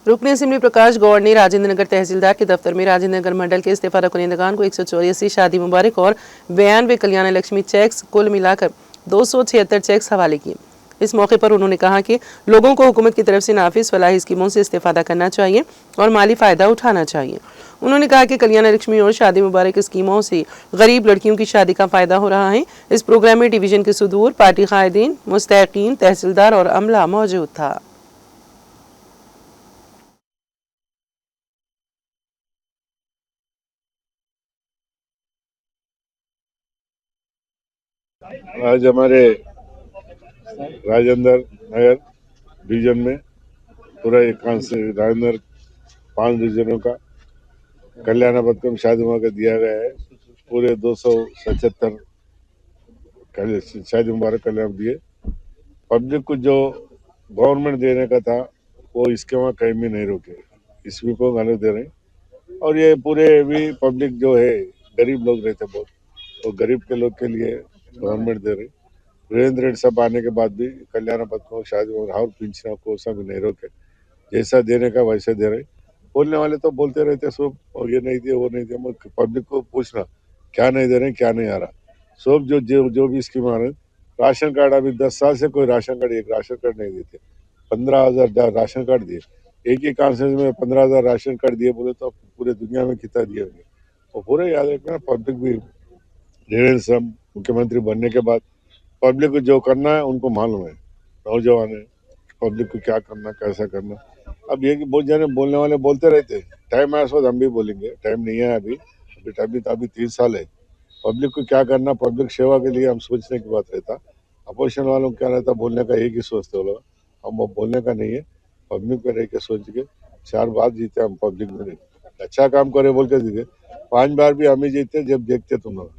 रुकनी assembly प्रकाश गौड़ ने राजेंद्र नगर तहसीलदार के दफ्तर में राजेंद्र नगर मंडल के इस्तीफादा कुनिंदगान को 184 शादी मुबारक और 92 कल्याण लक्ष्मी चेक्स कुल मिलाकर 276 चेक्स हवाले किए। इस मौके पर उन्होंने कहा कि लोगों को हुकूमत की तरफ से नाफिज फलाही स्कीमों से इस्तीफादा करना चाहिए और माली फ़ायदा उठाना चाहिए। उन्होंने कहा कि कल्याण लक्ष्मी और शादी मुबारक स्कीमों से गरीब लड़कियों की शादी का फ़ायदा हो रहा है। इस प्रोग्राम में डिवीज़न के सुदूर, पार्टी कायदीन, मुस्तैकीन, तहसीलदार और अमला मौजूद था। आज हमारे राजेंद्र नगर डिवीजन में पूरा एक राजेंद्र 5 डिवीजनों का कल्याण पथकम शादी मौका दिया गया है। पूरे 277 शादी मुबारक कल्याण दिए। पब्लिक को जो गवर्नमेंट देने का था वो इसके वहाँ कहीं भी नहीं रोके, इसमें को गलत दे रहे हैं। और ये पूरे भी पब्लिक जो है गरीब लोग रहते बहुत, तो गरीब के लोग के लिए गवर्नमेंट दे रही। वीरेंद्र रेड्डी साहब आने के बाद भी कल्याण पथकों शादी और पिंचना को सब नहीं रोके, जैसा देने का वैसे दे रहे। बोलने वाले तो बोलते रहते सब, और ये नहीं दिए वो नहीं दिए। पब्लिक को पूछना क्या नहीं दे रहे क्या नहीं आ रहा। सब जो भी स्कीम आ रहे, राशन कार्ड अभी 10 साल से कोई राशन कार्ड, एक राशन कार्ड नहीं देते। 15,000 राशन कार्ड दिए, एक ही कॉन्फ्रेंस में 15,000 राशन कार्ड दिए बोले तो पूरे दुनिया में कितना दिए होंगे। वो पूरे याद रखना। पब्लिक भी देवेंद्र साहब मुख्यमंत्री बनने के बाद पब्लिक को जो करना है उनको मालूम है, नौजवान है, पब्लिक को क्या करना कैसा करना। अब ये कि बहुत जने बोलने वाले बोलते रहते, टाइम आया तो हम भी बोलेंगे, टाइम नहीं है अभी। अभी 3 साल है। पब्लिक को क्या करना, पब्लिक सेवा के लिए हम सोचने की बात रहता। अपोजिशन वालों को क्या रहता, बोलने का एक ही सोचते वो लोग, हम वो बोलने का नहीं है। पब्लिक पे रह के सोच के 4 बार जीते हम पब्लिक में, अच्छा काम करे बोल के जीते। 5 बार भी हम ही जीते जब देखते तुम लोग।